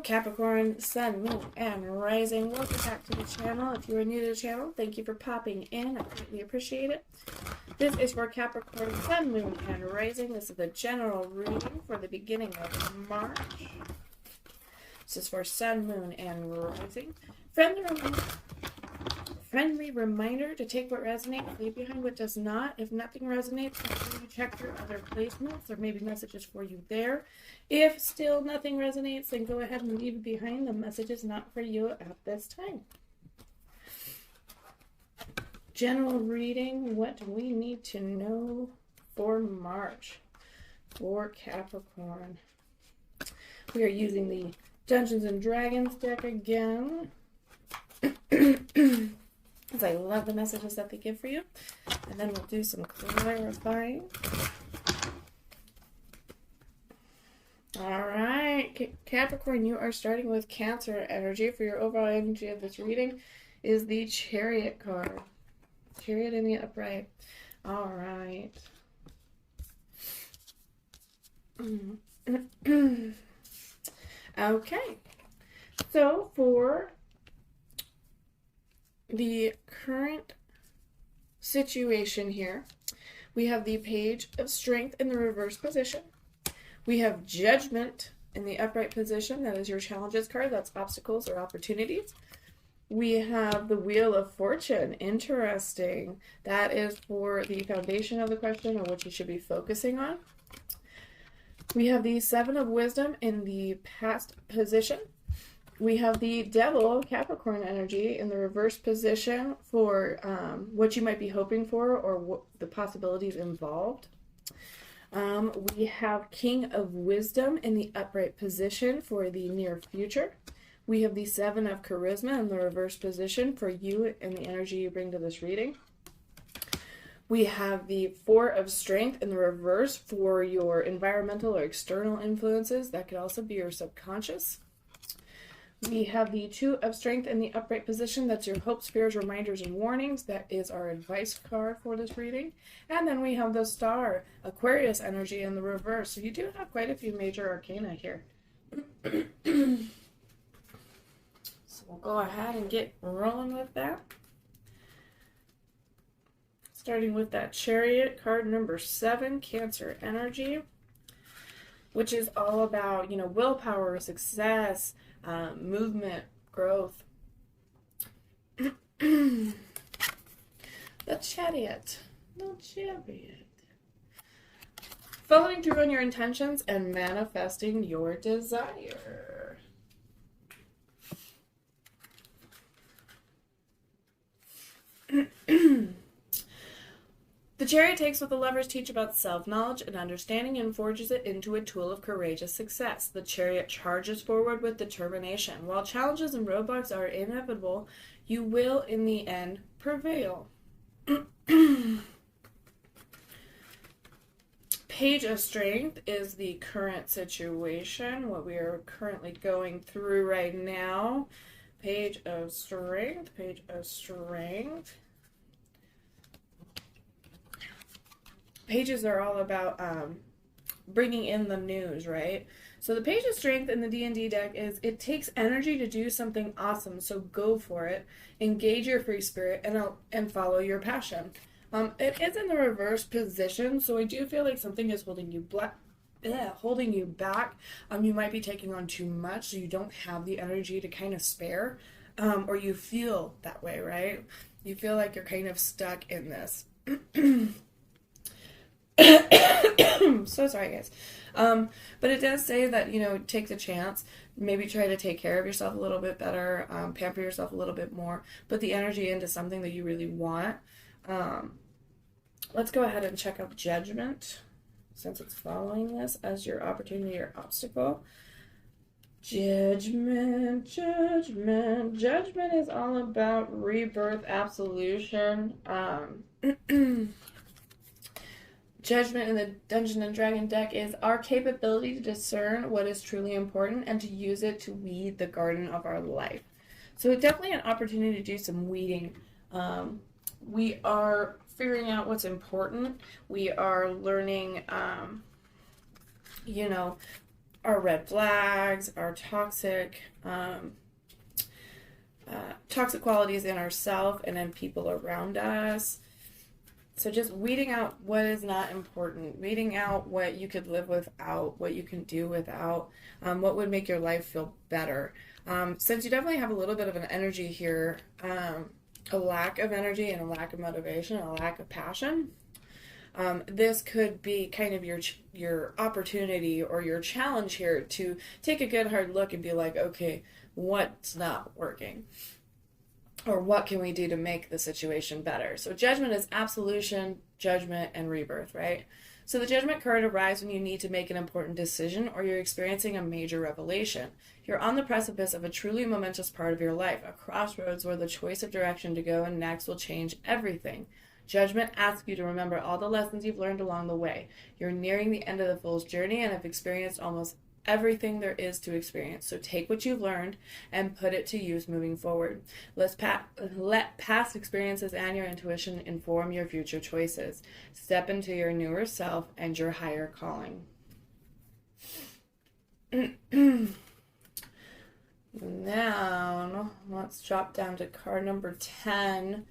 Capricorn, Sun, Moon, and Rising. Welcome back to the channel. If you are new to the channel, thank you for popping in. I greatly appreciate it. This is for Capricorn, Sun, Moon, and Rising. This is the general reading for the beginning of March. This is for Sun, Moon, and Rising. Friendly reminder to take what resonates, leave behind what does not. If nothing resonates, make sure you check your other placements or maybe messages for you there. If still nothing resonates, then go ahead and leave it behind. The message is not for you at this time. General reading, what do we need to know for March for Capricorn? We are using the Dungeons and Dragons deck again. Because I love the messages that they give for you. And then we'll do some clarifying. All right, Capricorn, you are starting with Cancer energy. For your overall energy of this reading is the Chariot card. Chariot in the upright. All right. Okay. So for the current situation here, we have the Page of Strength in the reverse position. We have Judgment in the upright position. That is your challenges card. That's obstacles or opportunities. We have the Wheel of Fortune. Interesting. That is for the foundation of the question or what you should be focusing on. We have the Seven of Wisdom in the past position. We have the Devil, Capricorn energy, in the reverse position for what you might be hoping for or what the possibilities involved. We have King of Wisdom in the upright position for the near future. We have the Seven of Charisma in the reverse position for you and the energy you bring to this reading. We have the Four of Strength in the reverse for your environmental or external influences. That could also be your subconscious. We have the Two of Strength in the upright position. That's your hopes, fears, reminders, and warnings. That is our advice card for this reading. And then we have the Star, Aquarius energy in the reverse. So you do have quite a few major arcana here. So we'll go ahead and get rolling with that. Starting with that Chariot, card number 7, Cancer energy, which is all about, willpower, success, movement, growth. The Chariot. No Chariot. Following through on your intentions and manifesting your desire. The Chariot takes what the lovers teach about self-knowledge and understanding and forges it into a tool of courageous success. The Chariot charges forward with determination. While challenges and roadblocks are inevitable, you will, in the end, prevail. Page of Strength is the current situation, what we are currently going through right now. Page of Strength, Page of Strength. Pages are all about bringing in the news, right? So the Page of Strength in the D&D deck is it takes energy to do something awesome, so go for it. Engage your free spirit and follow your passion. It is in the reverse position, so I do feel like something is holding you back. You might be taking on too much, so you don't have the energy to kind of spare, or you feel that way, right? You feel like you're kind of stuck in this. So sorry, guys. But it does say that, take the chance, maybe try to take care of yourself a little bit better, pamper yourself a little bit more, put the energy into something that you really want. Let's go ahead and check out Judgment, since it's following this as your opportunity or obstacle. Judgment is all about rebirth, absolution. Judgment in the Dungeon and Dragon deck is our capability to discern what is truly important and to use it to weed the garden of our life. So it's definitely an opportunity to do some weeding. We are figuring out what's important. We are learning, our red flags, our toxic qualities in ourselves and in people around us. So just weeding out what is not important, weeding out what you could live without, what you can do without, what would make your life feel better. Since you definitely have a little bit of an energy here, a lack of energy and a lack of motivation, a lack of passion, this could be kind of your opportunity or your challenge here to take a good hard look and be like, okay, what's not working? Or what can we do to make the situation better? So judgment is absolution, judgment, and rebirth, right? So the judgment card arrives when you need to make an important decision or you're experiencing a major revelation. You're on the precipice of a truly momentous part of your life, a crossroads where the choice of direction to go and next will change everything. Judgment asks you to remember all the lessons you've learned along the way. You're nearing the end of the fool's journey and have experienced almost everything there is to experience. So take what you've learned and put it to use moving forward. Let past experiences and your intuition inform your future choices. Step into your newer self and your higher calling. Now, let's drop down to card number 10,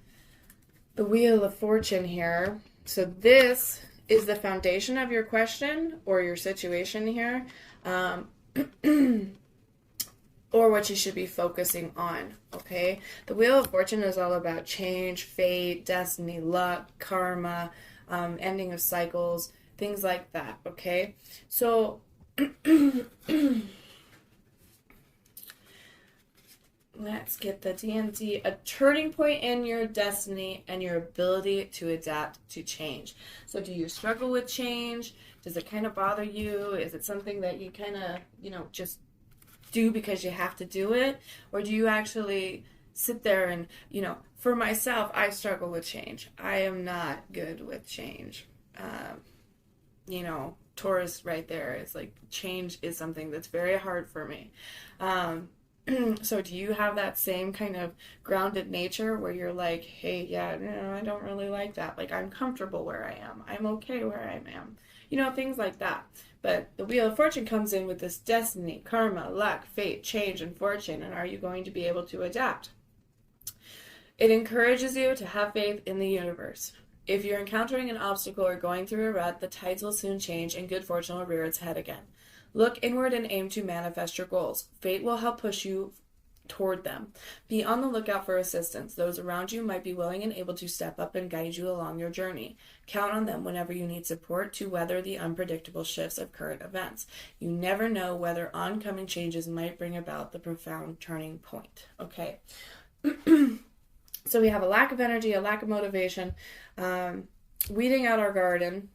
the Wheel of Fortune here. So this is the foundation of your question or your situation here. Or what you should be focusing on, okay? The Wheel of Fortune is all about change, fate, destiny, luck, karma, ending of cycles, things like that, okay? So, let's get the DMD, a turning point in your destiny and your ability to adapt to change. So do you struggle with change? Does it kind of bother you? Is it something that you kind of, just do because you have to do it? Or do you actually sit there and, for myself, I struggle with change. I am not good with change. Taurus right there is like, change is something that's very hard for me. So do you have that same kind of grounded nature where you're like, hey, yeah, no, I don't really like that. Like, I'm comfortable where I am. I'm okay where I am. Things like that. But the Wheel of Fortune comes in with this destiny, karma, luck, fate, change, and fortune. And are you going to be able to adapt? It encourages you to have faith in the universe. If you're encountering an obstacle or going through a rut, the tides will soon change and good fortune will rear its head again. Look inward and aim to manifest your goals. Fate will help push you toward them. Be on the lookout for assistance. Those around you might be willing and able to step up and guide you along your journey. Count on them whenever you need support to weather the unpredictable shifts of current events. You never know whether oncoming changes might bring about the profound turning point. Okay. So we have a lack of energy, a lack of motivation, weeding out our garden,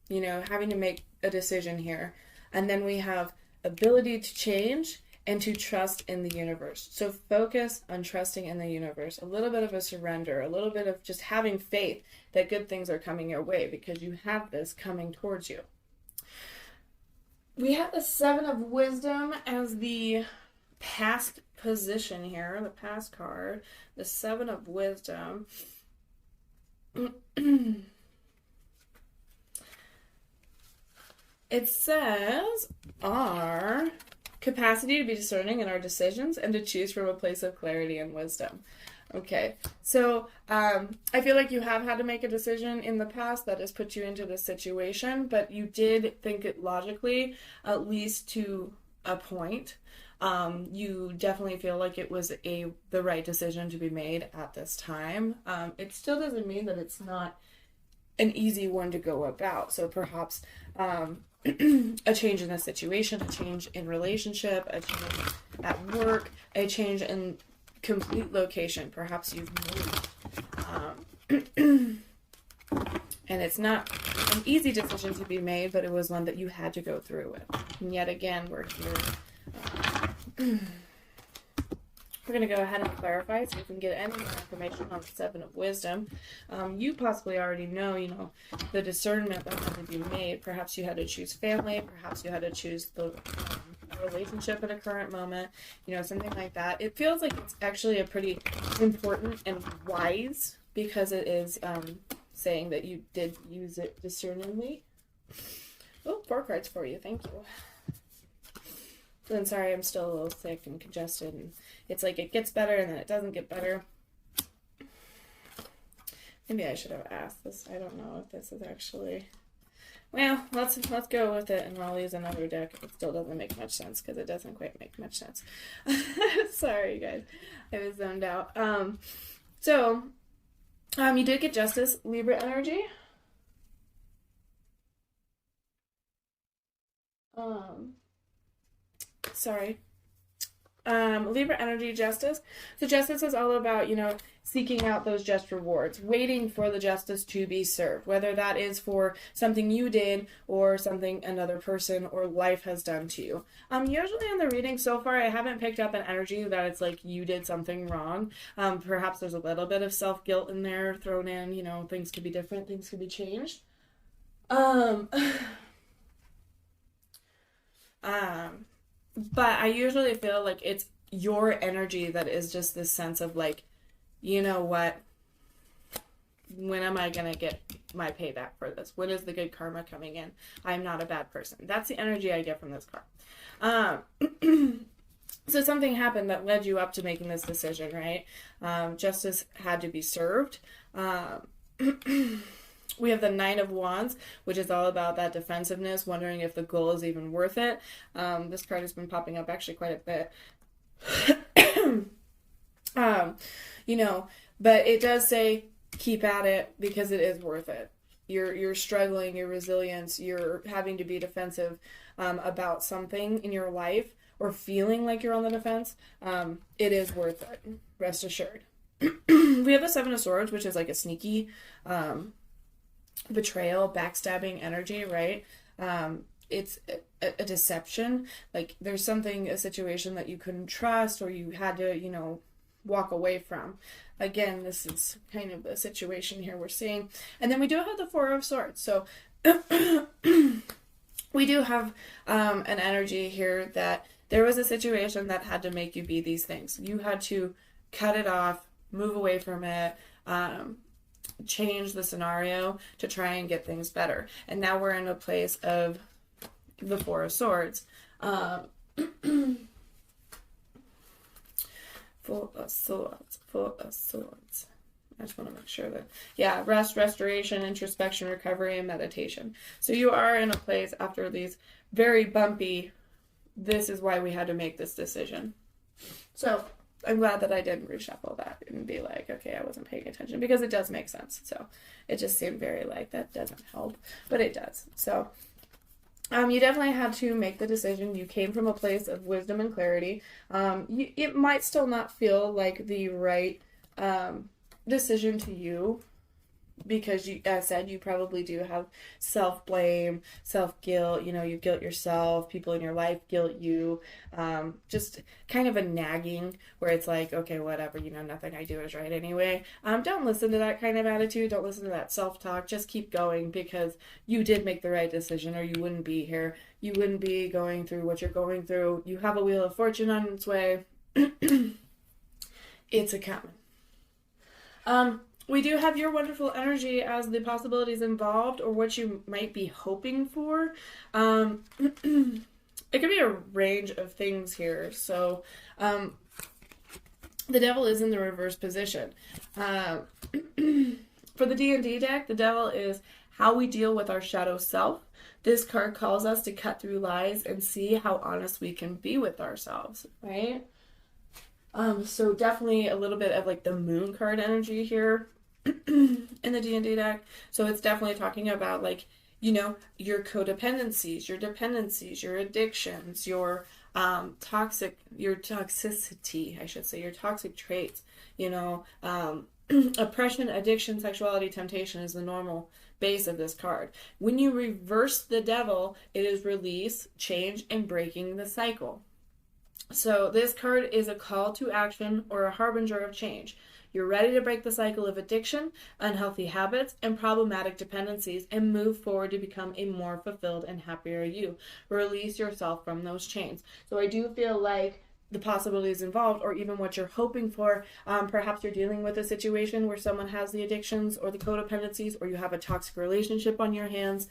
having to make a decision here. And then we have ability to change and to trust in the universe. So focus on trusting in the universe. A little bit of a surrender, a little bit of just having faith that good things are coming your way because you have this coming towards you. We have the Seven of Wisdom as the past position here, the past card. The Seven of Wisdom. It says our capacity to be discerning in our decisions and to choose from a place of clarity and wisdom. Okay, so I feel like you have had to make a decision in the past that has put you into this situation, but you did think it logically, at least to a point. You definitely feel like it was the right decision to be made at this time. It still doesn't mean that it's not an easy one to go about. So perhaps a change in the situation, a change in relationship, a change at work, a change in complete location. Perhaps you've moved. And it's not an easy decision to be made, but it was one that you had to go through with. And yet again, we're here. We're going to go ahead and clarify so we can get any more information on the Seven of Wisdom. You possibly already know, the discernment that had to be made. Perhaps you had to choose family. Perhaps you had to choose the relationship at a current moment. Something like that. It feels like it's actually a pretty important and wise because it is saying that you did use it discerningly. Oh, 4 cards for you. Thank you. And sorry, I'm still a little sick and congested, and it's like it gets better and then it doesn't get better. Maybe I should have asked this. I don't know if this is actually... Well, let's go with it, and I'll use another deck if it still doesn't make much sense, because it doesn't quite make much sense. Sorry, guys. I was zoned out. You did get Justice, Libra energy. Sorry. Libra energy, Justice. So Justice is all about, seeking out those just rewards, waiting for the justice to be served, whether that is for something you did or something another person or life has done to you. Usually in the reading so far, I haven't picked up an energy that it's like you did something wrong. Perhaps there's a little bit of self-guilt in there thrown in, things could be different, things could be changed. But I usually feel like it's your energy that is just this sense of like, you know what? When am I going to get my payback for this? When is the good karma coming in? I'm not a bad person. That's the energy I get from this card. So something happened that led you up to making this decision, right? Justice had to be served. We have the Nine of Wands, which is all about that defensiveness, wondering if the goal is even worth it. This card has been popping up actually quite a bit. But it does say keep at it because it is worth it. You're struggling, your resilience, you're having to be defensive about something in your life or feeling like you're on the defense. It is worth it, rest assured. We have the Seven of Swords, which is like a sneaky betrayal, backstabbing energy, right? It's a deception. Like there's a situation that you couldn't trust or you had to, walk away from. Again, this is kind of the situation here we're seeing. And then we do have the Four of Swords. So we do have an energy here that there was a situation that had to make you be these things. You had to cut it off, move away from it, change the scenario to try and get things better. And now we're in a place of the Four of Swords. Full of Swords. I just want to make sure that, rest, restoration, introspection, recovery, and meditation. So you are in a place after these very bumpy, this is why we had to make this decision. So I'm glad that I didn't reshuffle that and be like, okay, I wasn't paying attention, because it does make sense. So it just seemed very like that doesn't help, but it does. So you definitely had to make the decision. You came from a place of wisdom and clarity. It might still not feel like the right decision to you, because as I said, you probably do have self-blame, self-guilt, you guilt yourself, people in your life guilt you, just kind of a nagging where it's like, okay, whatever, nothing I do is right anyway. Don't listen to that kind of attitude. Don't listen to that self-talk. Just keep going, because you did make the right decision, or you wouldn't be here. You wouldn't be going through what you're going through. You have a Wheel of Fortune on its way. It's a coming. We do have your wonderful energy as the possibilities involved, or what you might be hoping for. It could be a range of things here. So, the Devil is in the reverse position. For the D&D deck, the Devil is how we deal with our shadow self. This card calls us to cut through lies and see how honest we can be with ourselves, right? So definitely a little bit of like the Moon card energy here in the D&D deck. So it's definitely talking about like, your codependencies, your dependencies, your addictions, your toxicity, I should say, your toxic traits, oppression, addiction, sexuality, temptation is the normal base of this card. When you reverse the Devil, it is release, change, and breaking the cycle. So this card is a call to action or a harbinger of change. You're ready to break the cycle of addiction, unhealthy habits, and problematic dependencies and move forward to become a more fulfilled and happier you. Release yourself from those chains. So I do feel like the possibilities involved, or even what you're hoping for. Perhaps you're dealing with a situation where someone has the addictions or the codependencies, or you have a toxic relationship on your hands.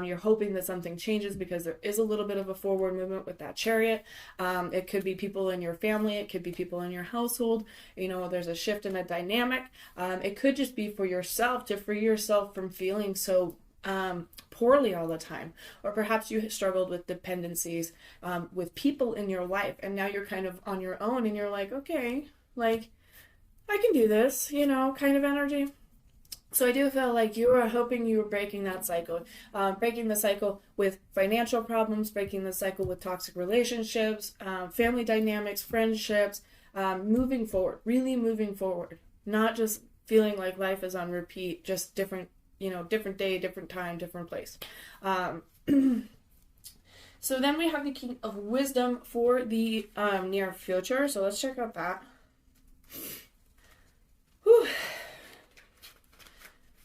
You're hoping that something changes because there is a little bit of a forward movement with that Chariot. It could be people in your family. It could be people in your household. There's a shift in a dynamic. It could just be for yourself, to free yourself from feeling so poorly all the time. Or perhaps you struggled with dependencies with people in your life, and now you're kind of on your own, and you're like, okay, like, I can do this, kind of energy. So I do feel like you are hoping you are breaking that cycle, breaking the cycle with financial problems, breaking the cycle with toxic relationships, family dynamics, friendships, moving forward, really moving forward, not just feeling like life is on repeat, just different day, different time, different place. So then we have the King of Wisdom for the near future. So let's check out that. Whew.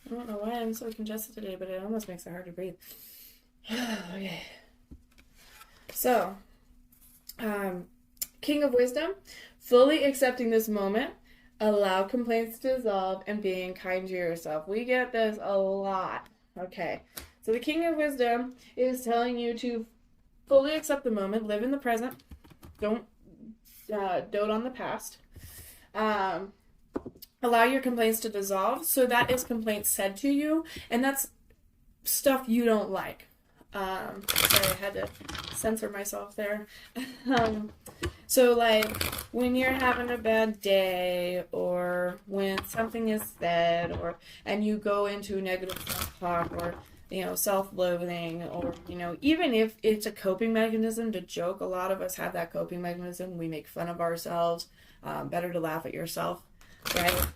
I don't know why I'm so congested today, but it almost makes it hard to breathe. Okay. So, King of Wisdom, fully accepting this moment, allow complaints to dissolve, and being kind to yourself. We get this a lot. Okay. So the King of Wisdom is telling you to fully accept the moment, live in the present, don't dote on the past. Allow your complaints to dissolve. So that is complaints said to you, and that's stuff you don't like. Sorry, I had to censor myself there. So like when you're having a bad day, or when something is said, and you go into negative self-talk, or self-loathing, or even if it's a coping mechanism to joke. A lot of us have that coping mechanism. We make fun of ourselves. Better to laugh at yourself, right?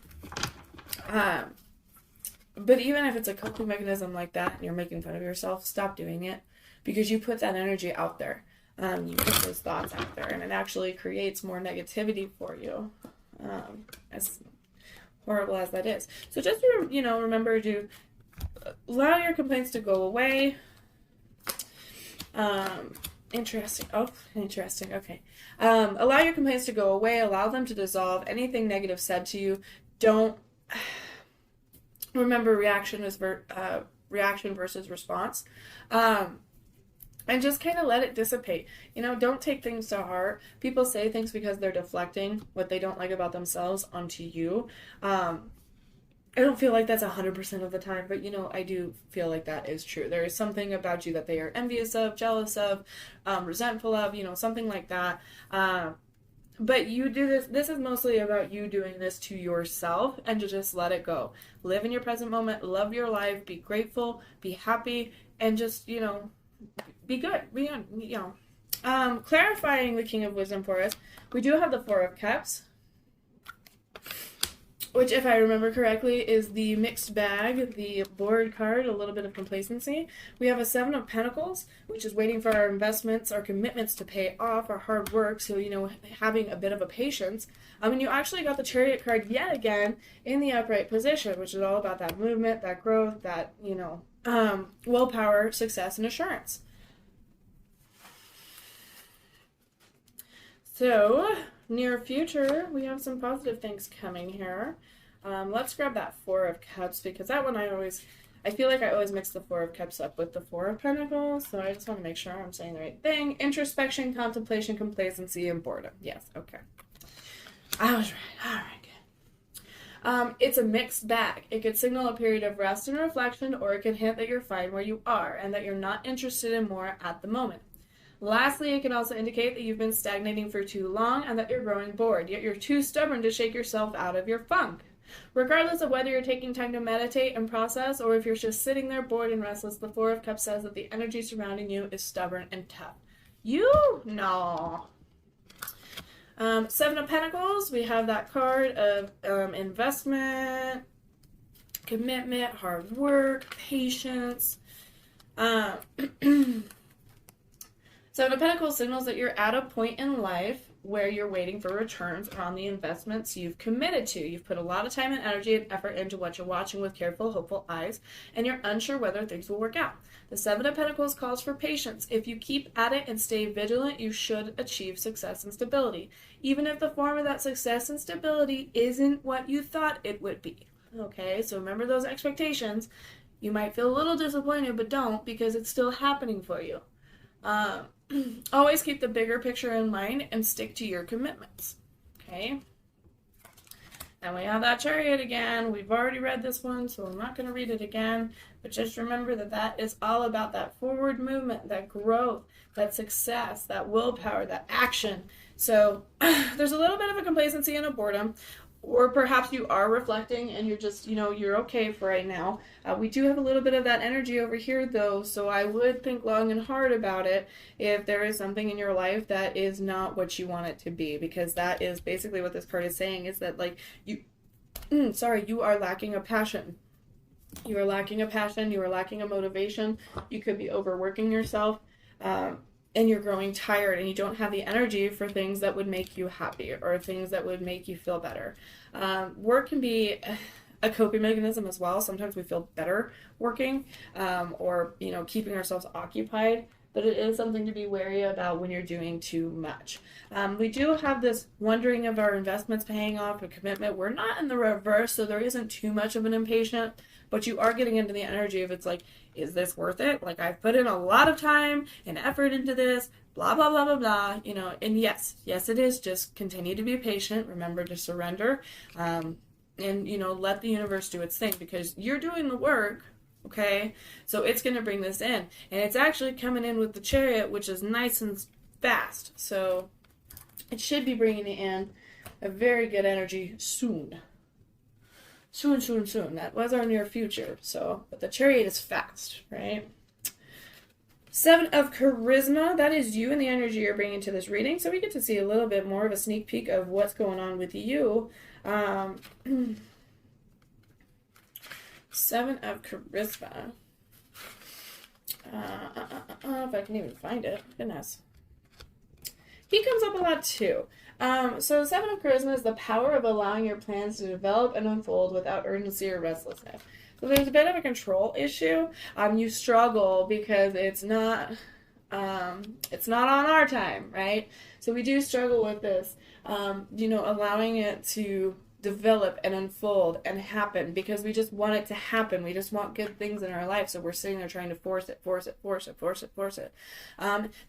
But even if it's a coping mechanism like that and you're making fun of yourself, stop doing it, because you put that energy out there. You put those thoughts out there, and it actually creates more negativity for you, as horrible as that is. So just remember to allow your complaints to go away. Interesting. Okay. Allow your complaints to go away. Allow them to dissolve. Anything negative said to you, don't remember reaction versus response. And just kind of let it dissipate. Don't take things to heart. People say things because they're deflecting what they don't like about themselves onto you. I don't feel like that's 100% of the time, but I do feel like that is true. There is something about you that they are envious of, jealous of, resentful of, something like that. But you do this. This is mostly about you doing this to yourself, and to just let it go. Live in your present moment, love your life, be grateful, be happy, and just, be good. Clarifying the King of Wisdom for us, we do have the Four of Cups, which, if I remember correctly, is the mixed bag, the bored card, a little bit of complacency. We have a Seven of Pentacles, which is waiting for our investments, our commitments to pay off, our hard work, so, having a bit of a patience. And you actually got the Chariot card yet again in the upright position, which is all about that movement, that growth, that, willpower, success, and assurance. So, near future, we have some positive things coming here. Let's grab that Four of Cups, because that one I feel like I always mix the Four of Cups up with the Four of Pentacles, so I just want to make sure I'm saying the right thing. Introspection, contemplation, complacency, and boredom. Yes, okay. I was right. All right, good. It's a mixed bag. It could signal a period of rest and reflection, or it could hint that you're fine where you are and that you're not interested in more at the moment. Lastly, it can also indicate that you've been stagnating for too long and that you're growing bored, yet you're too stubborn to shake yourself out of your funk. Regardless of whether you're taking time to meditate and process, or if you're just sitting there bored and restless, the Four of Cups says that the energy surrounding you is stubborn and tough. Seven of Pentacles, we have that card of investment, commitment, hard work, patience. Seven of Pentacles signals that you're at a point in life where you're waiting for returns on the investments you've committed to. You've put a lot of time and energy and effort into what you're watching with careful, hopeful eyes, and you're unsure whether things will work out. The Seven of Pentacles calls for patience. If you keep at it and stay vigilant, you should achieve success and stability, even if the form of that success and stability isn't what you thought it would be. Okay, so remember those expectations. You might feel a little disappointed, but don't, because it's still happening for you. Always keep the bigger picture in mind and stick to your commitments. Okay? And we have that Chariot again. We've already read this one, so I'm not going to read it again. But just remember that that is all about that forward movement, that growth, that success, that willpower, that action. So there's a little bit of a complacency and a boredom. Or perhaps you are reflecting and you're just, you're okay for right now. We do have a little bit of that energy over here, though, so I would think long and hard about it if there is something in your life that is not what you want it to be, because that is basically what this card is saying, is that, like, you are lacking a passion. You are lacking a passion. You are lacking a motivation. You could be overworking yourself. And you're growing tired and you don't have the energy for things that would make you happy or things that would make you feel better. Work can be a coping mechanism as well. Sometimes we feel better working or, keeping ourselves occupied, but it is something to be wary about when you're doing too much. We do have this wondering of our investments paying off, a commitment. We're not in the reverse, so there isn't too much of an impatient, but you are getting into the energy of, it's like, is this worth it? Like, I've put in a lot of time and effort into this, blah, blah, blah, blah, blah, and yes, it is. Just continue to be patient. Remember to surrender, and, let the universe do its thing, because you're doing the work, okay? So it's going to bring this in, and it's actually coming in with the Chariot, which is nice and fast. So it should be bringing in a very good energy soon. Soon. That was our near future. So, but the Chariot is fast, right? Seven of Charisma. That is you and the energy you're bringing to this reading. So we get to see a little bit more of a sneak peek of what's going on with you. Seven of Charisma. If I can even find it. Goodness. He comes up a lot too. So Seven of Charisma is the power of allowing your plans to develop and unfold without urgency or restlessness. So there's a bit of a control issue. You struggle because it's not on our time, right? So we do struggle with this, allowing it to develop and unfold and happen, because we just want it to happen. We just want good things in our life, so we're sitting there trying to force it. The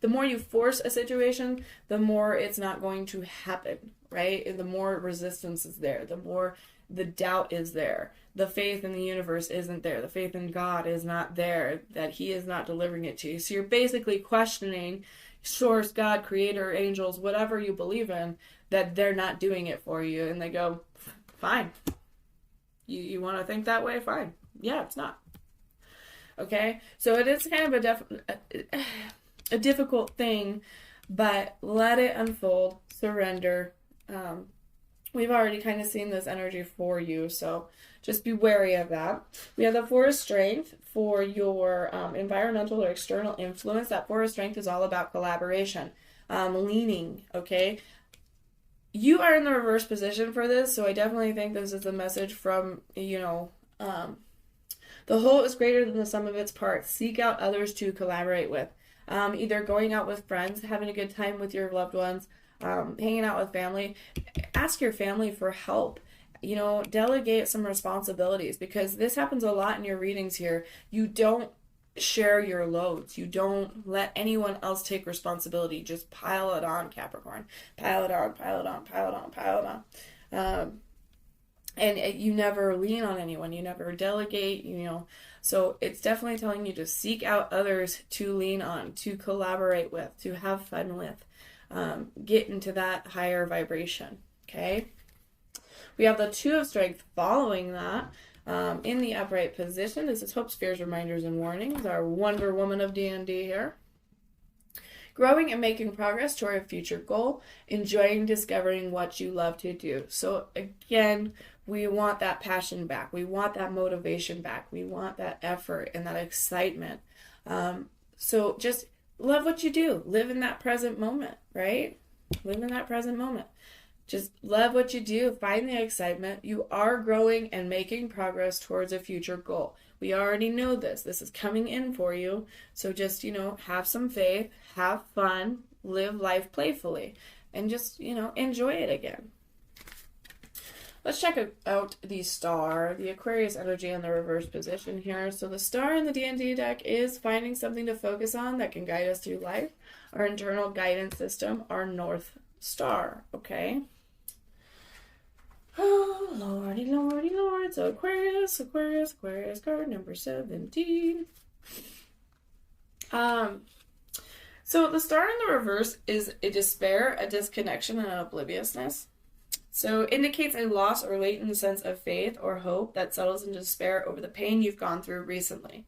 more you force a situation, the more it's not going to happen, right? And the more resistance is there, the more the doubt is there. The faith in the universe isn't there. The faith in God is not there, that he is not delivering it to you. So you're basically questioning source, God, creator, angels, whatever you believe in, that they're not doing it for you. And they go, fine. You want to think that way? Fine. Yeah, it's not. Okay? So it is kind of a difficult thing, but let it unfold. Surrender. We've already kind of seen this energy for you, so just be wary of that. We have the Four of Strength for your environmental or external influence. That Four of Strength is all about collaboration, leaning, okay? You are in the reverse position for this, so I definitely think this is a message from, the whole is greater than the sum of its parts. Seek out others to collaborate with. Either going out with friends, having a good time with your loved ones, hanging out with family. Ask your family for help. Delegate some responsibilities, because this happens a lot in your readings here. You don't share your loads. You don't let anyone else take responsibility. Just pile it on, Capricorn. Pile it on. And you never lean on anyone. You never delegate, So it's definitely telling you to seek out others to lean on, to collaborate with, to have fun with. Get into that higher vibration, okay? We have the Two of Strength following that. In the upright position. This is hopes, fears, reminders, and warnings. Our Wonder Woman of D&D here. Growing and making progress toward a future goal. Enjoying discovering what you love to do. So again, we want that passion back. We want that motivation back. We want that effort and that excitement. So just love what you do. Live in that present moment, right? Live in that present moment. Just love what you do. Find the excitement. You are growing and making progress towards a future goal. We already know this. This is coming in for you. So just, have some faith, have fun, live life playfully, and just, enjoy it again. Let's check out the star, the Aquarius energy in the reverse position here. So the star in the D&D deck is finding something to focus on that can guide us through life. Our internal guidance system, our North Star, okay? Oh, lordy, lordy, lord. So Aquarius, Aquarius, Aquarius, card number 17. So the star in the reverse is a despair, a disconnection, and an obliviousness. So indicates a loss or latent sense of faith or hope that settles into despair over the pain you've gone through recently.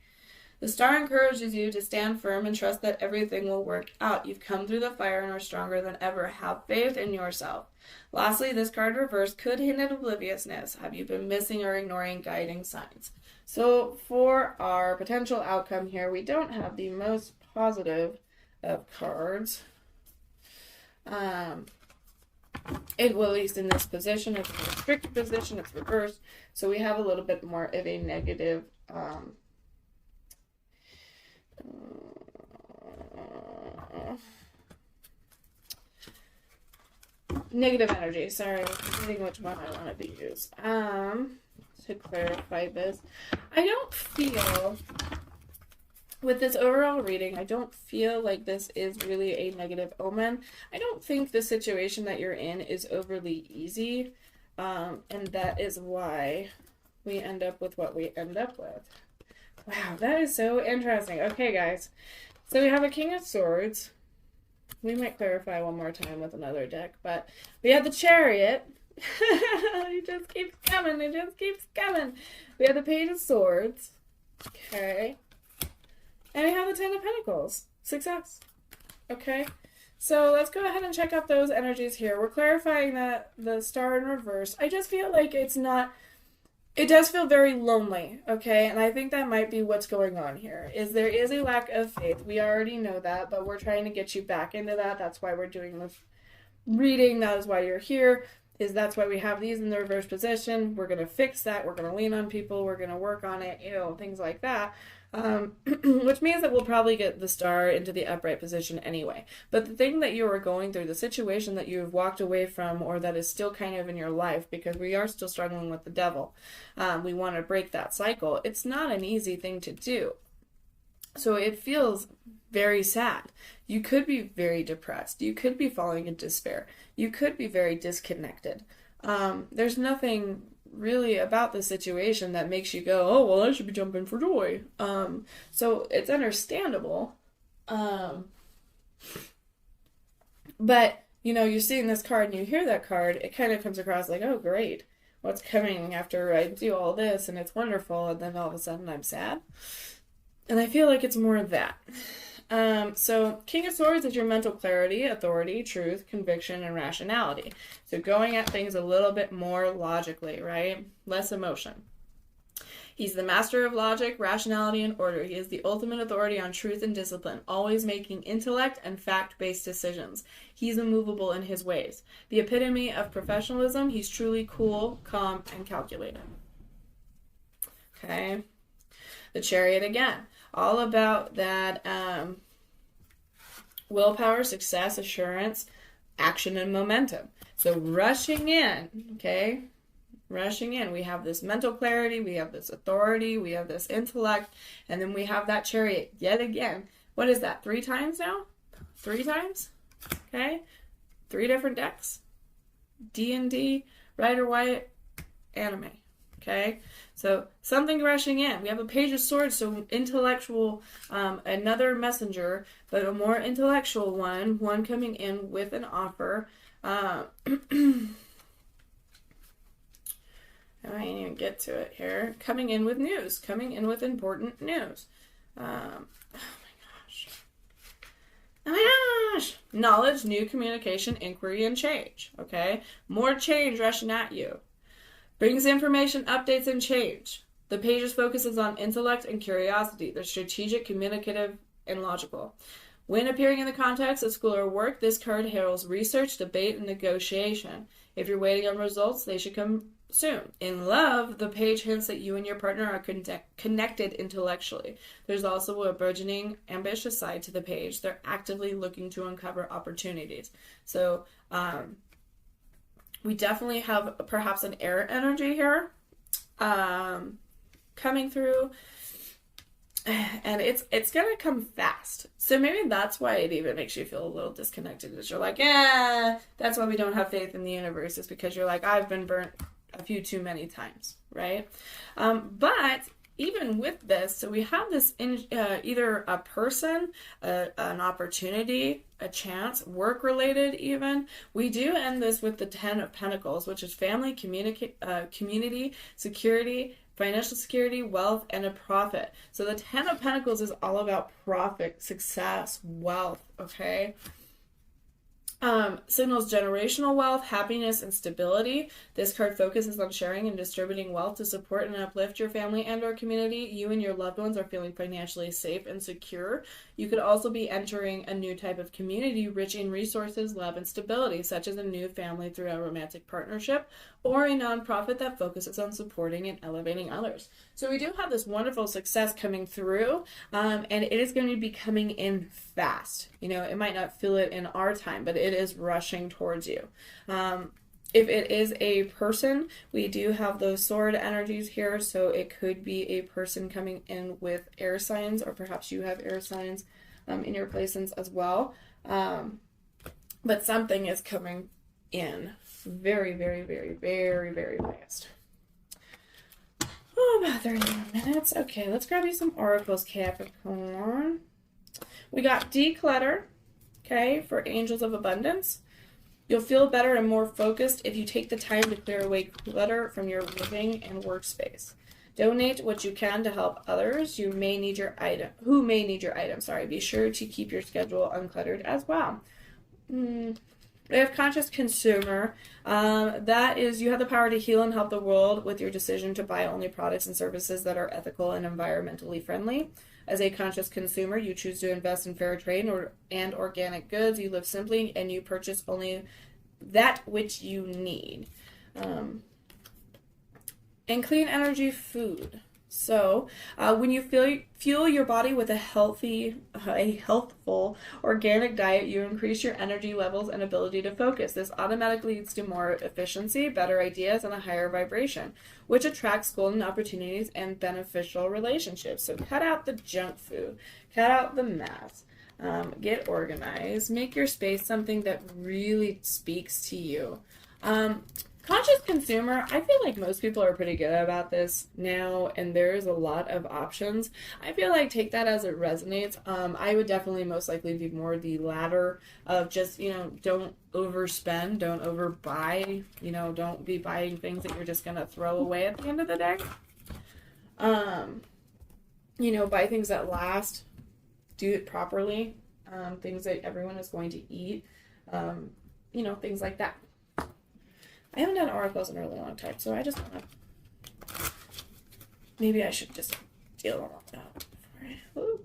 The star encourages you to stand firm and trust that everything will work out. You've come through the fire and are stronger than ever. Have faith in yourself. Lastly, this card reverse could hint at obliviousness. Have you been missing or ignoring guiding signs? So for our potential outcome here, we don't have the most positive of cards. It will, at least in this position, it's a restricted position, it's reversed. So we have a little bit more of a negative negative energy. Sorry, I'm forgetting which one I wanted to use. To clarify this, I don't feel, with this overall reading, I don't feel like this is really a negative omen. I don't think the situation that you're in is overly easy, and that is why we end up with what we end up with. Wow, that is so interesting. Okay, guys, so we have a King of Swords. We might clarify one more time with another deck, but we have the Chariot. It just keeps coming. It just keeps coming. We have the Page of Swords. Okay. And we have the Ten of Pentacles. Success. Okay. So let's go ahead and check out those energies here. We're clarifying that the star in reverse. I just feel like it's not... It does feel very lonely, okay? And I think that might be what's going on here, is there is a lack of faith. We already know that, but we're trying to get you back into that. That's why we're doing this reading. That is why you're here, that's why we have these in the reverse position. We're going to fix that. We're going to lean on people. We're going to work on it, things like that. Which means that we'll probably get the star into the upright position anyway. But the thing that you are going through, the situation that you've walked away from, or that is still kind of in your life, because we are still struggling with the devil, we want to break that cycle. It's not an easy thing to do. So it feels very sad. You could be very depressed. You could be falling into despair. You could be very disconnected. There's nothing really about the situation that makes you go, oh, well, I should be jumping for joy. So it's understandable. But, you're seeing this card and you hear that card, it kind of comes across like, oh, great. What's coming after I do all this and it's wonderful, and then all of a sudden I'm sad? And I feel like it's more of that. So King of Swords is your mental clarity, authority, truth, conviction, and rationality. So going at things a little bit more logically, right? Less emotion. He's the master of logic, rationality, and order. He is the ultimate authority on truth and discipline, always making intellect and fact-based decisions. He's immovable in his ways. The epitome of professionalism, he's truly cool, calm, and calculated. Okay. The Chariot again. All about that willpower, success, assurance, action, and momentum. So rushing in, okay? Rushing in. We have this mental clarity, we have this authority, we have this intellect, and then we have that Chariot yet again. What is that, 3 times now? 3 times? Okay? 3 different decks. D&D, Rider-Waite, anime. Okay? So something rushing in. We have a Page of Swords, so intellectual, another messenger, but a more intellectual one coming in with an offer. I didn't even get to it here. Coming in with news, coming in with important news. Oh my gosh. Knowledge, new communication, inquiry, and change. Okay? More change rushing at you. Brings information, updates, and change. The pages focuses on intellect and curiosity. They're strategic, communicative, and logical. When appearing in the context of school or work, this card heralds research, debate, and negotiation. If you're waiting on results, they should come soon. In love, the page hints that you and your partner are connected intellectually. There's also a burgeoning, ambitious side to the page. They're actively looking to uncover opportunities. So, we definitely have perhaps an air energy here coming through. And it's gonna come fast. So maybe that's why it even makes you feel a little disconnected. Is you're like, yeah, that's why we don't have faith in the universe. Is because you're like, I've been burnt a few too many times, right? But even with this, so we have this either a person, an opportunity, a chance, work-related even. We do end this with the 10 of Pentacles, which is family, community, security, financial security, wealth, and a profit. So the 10 of Pentacles is all about profit, success, wealth, okay? Signals generational wealth, happiness, and stability. This card focuses on sharing and distributing wealth to support and uplift your family and or community. You and your loved ones are feeling financially safe and secure. You could also be entering a new type of community rich in resources, love, and stability, such as a new family through a romantic partnership or a nonprofit that focuses on supporting and elevating others. So we do have this wonderful success coming through, and it is going to be coming in fast. You know, it might not feel it in our time, but it is rushing towards you. If it is a person, we do have those sword energies here, so it could be a person coming in with air signs, or perhaps you have air signs in your placements as well. But something is coming in very, very, very, very, very fast. Oh, about 30 more minutes. Okay, let's grab you some oracles, Capricorn. We got declutter, okay, for angels of abundance. You'll feel better and more focused if you take the time to clear away clutter from your living and workspace. Donate what you can to help others who may need your item. Be sure to keep your schedule uncluttered as well. We have conscious consumer. That is, you have the power to heal and help the world with your decision to buy only products and services that are ethical and environmentally friendly. As a conscious consumer, you choose to invest in fair trade and organic goods. You live simply and you purchase only that which you need. And clean energy food. So when you fuel your body with a healthful organic diet, you increase your energy levels and ability to focus. This automatically leads to more efficiency, better ideas, and a higher vibration, which attracts golden opportunities and beneficial relationships. So cut out the junk food, cut out the mess, get organized, make your space something that really speaks to you. Conscious consumer, I feel like most people are pretty good about this now, and there's a lot of options. I feel like take that as it resonates. I would definitely most likely be more the latter of just, don't overspend, don't overbuy, don't be buying things that you're just going to throw away at the end of the day. Buy things that last, do it properly, things that everyone is going to eat, things like that. I haven't done oracles in a really long time, so I just want to... Maybe I should just deal them all out before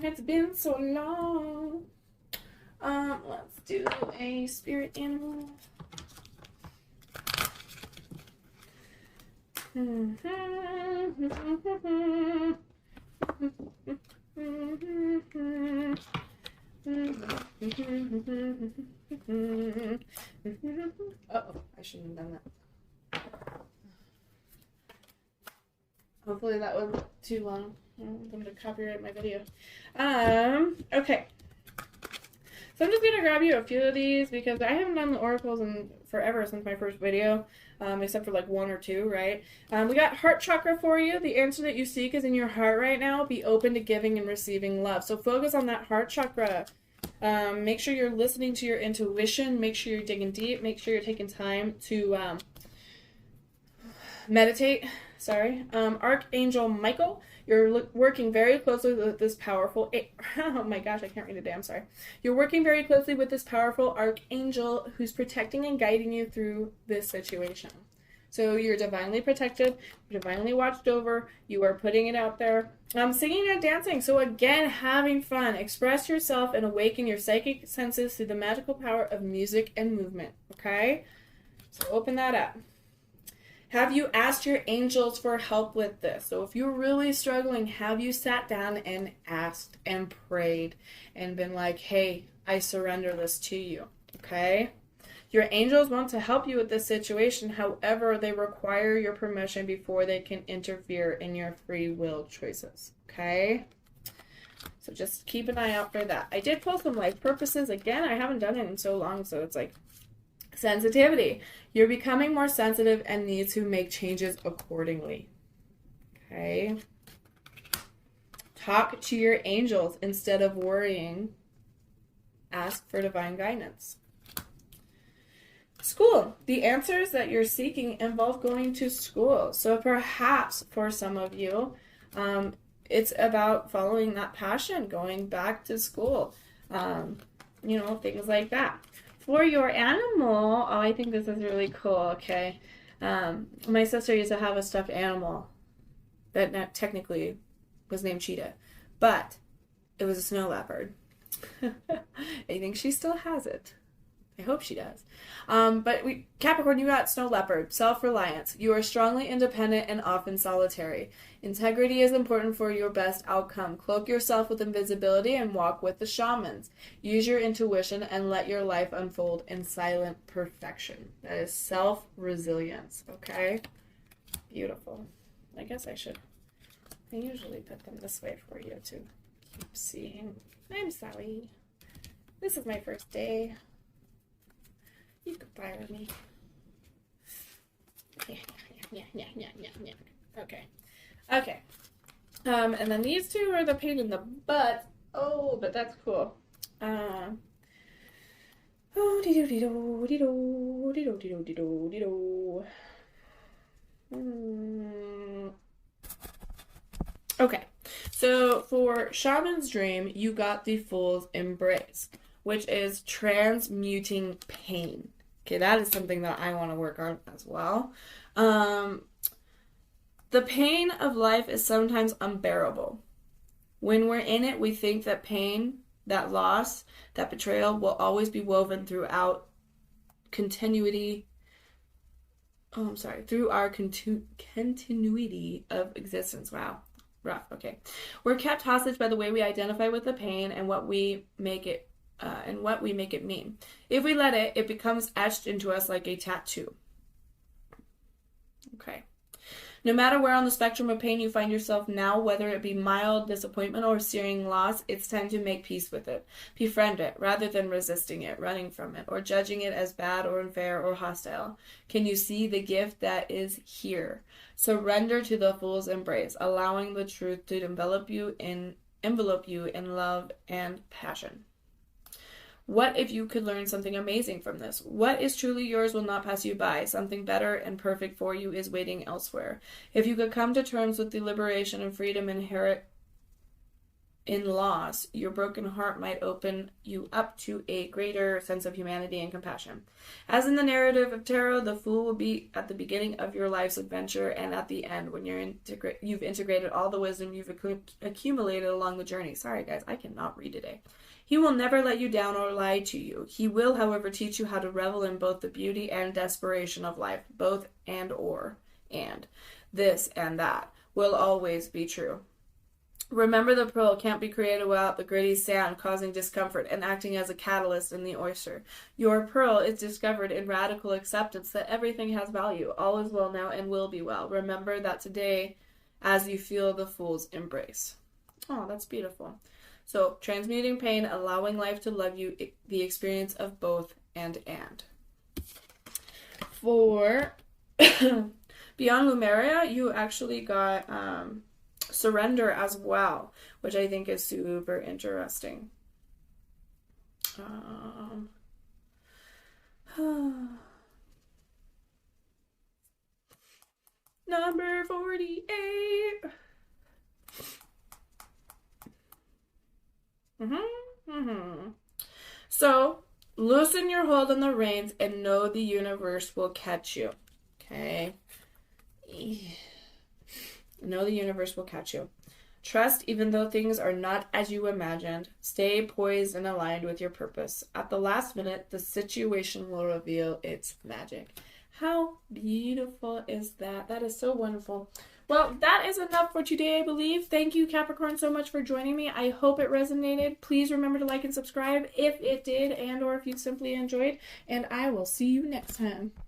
It's been so long. Let's do a spirit animal. Uh-oh, I shouldn't have done that. Hopefully that wasn't too long. I'm going to copyright my video. Okay. So I'm just going to grab you a few of these because I haven't done the oracles in forever since my first video, except for like one or two, right? We got heart chakra for you. The answer that you seek is in your heart right now. Be open to giving and receiving love. So focus on that heart chakra. Make sure you're listening to your intuition. Make sure you're digging deep. Make sure you're taking time to meditate. Archangel Michael, You're working very closely with this powerful, oh my gosh, I can't read a damn, sorry. You're working very closely with this powerful archangel who's protecting and guiding you through this situation. So you're divinely protected, you're divinely watched over, you are putting it out there. Singing and dancing. So again, having fun. Express yourself and awaken your psychic senses through the magical power of music and movement. Okay? So open that up. Have you asked your angels for help with this? So if you're really struggling, have you sat down and asked and prayed and been like, hey, I surrender this to you. Okay? Your angels want to help you with this situation. However, they require your permission before they can interfere in your free will choices. Okay? So just keep an eye out for that. I did pull some life purposes. Again, I haven't done it in so long, so it's like sensitivity. You're becoming more sensitive and need to make changes accordingly. Okay? Talk to your angels instead of worrying. Ask for divine guidance. School. The answers that you're seeking involve going to school. So perhaps for some of you, it's about following that passion, going back to school, things like that. For your animal, oh, I think this is really cool, okay. My sister used to have a stuffed animal that technically was named Cheetah, but it was a snow leopard. I think she still has it. I hope she does. Capricorn, you got snow leopard, self-reliance. You are strongly independent and often solitary. Integrity is important for your best outcome. Cloak yourself with invisibility and walk with the shamans. Use your intuition and let your life unfold in silent perfection. That is self-resilience, okay? Beautiful. I guess I usually put them this way for you to keep seeing. I'm sorry. This is my first day. You could fire me. Yeah. Okay. And then these two are the pain in the butt. Oh, but that's cool. Okay. So for Shaman's Dream, you got the Fool's Embrace, which is transmuting pain. Okay, that is something that I want to work on as well. The pain of life is sometimes unbearable. When we're in it, we think that pain, that loss, that betrayal will always be woven throughout continuity. Through our continuity of existence. Wow. Rough. Okay. We're kept hostage by the way we identify with the pain and what we make it mean. If we let it, it becomes etched into us like a tattoo. Okay. No matter where on the spectrum of pain you find yourself now, whether it be mild disappointment or searing loss, it's time to make peace with it. Befriend it, rather than resisting it, running from it, or judging it as bad or unfair or hostile. Can you see the gift that is here? Surrender to the Fool's Embrace, allowing the truth to envelop you in love and passion. What if you could learn something amazing from this? What is truly yours will not pass you by. Something better and perfect for you is waiting elsewhere. If you could come to terms with the liberation and freedom inherent in loss, your broken heart might open you up to a greater sense of humanity and compassion. As in the narrative of tarot, the Fool will be at the beginning of your life's adventure and at the end when you've integrated all the wisdom you've accumulated along the journey. Sorry guys, I cannot read today. He will never let you down or lie to you. He will, however, teach you how to revel in both the beauty and desperation of life, both and. This and that will always be true. Remember, the pearl can't be created without the gritty sand causing discomfort and acting as a catalyst in the oyster. Your pearl is discovered in radical acceptance that everything has value. All is well now and will be well. Remember that today as you feel the Fool's Embrace. Oh, that's beautiful. So, transmuting pain, allowing life to love you, the experience of both and. For Beyond Lumeria, you actually got Surrender as well, which I think is super interesting. Number 48. So, loosen your hold on the reins and know the universe will catch you. Okay? Know the universe will catch you. Trust even though things are not as you imagined. Stay poised and aligned with your purpose. At the last minute, the situation will reveal its magic. How beautiful is that? That is so wonderful. Well, that is enough for today, I believe. Thank you, Capricorn, so much for joining me. I hope it resonated. Please remember to like and subscribe if it did, and or if you simply enjoyed. And I will see you next time.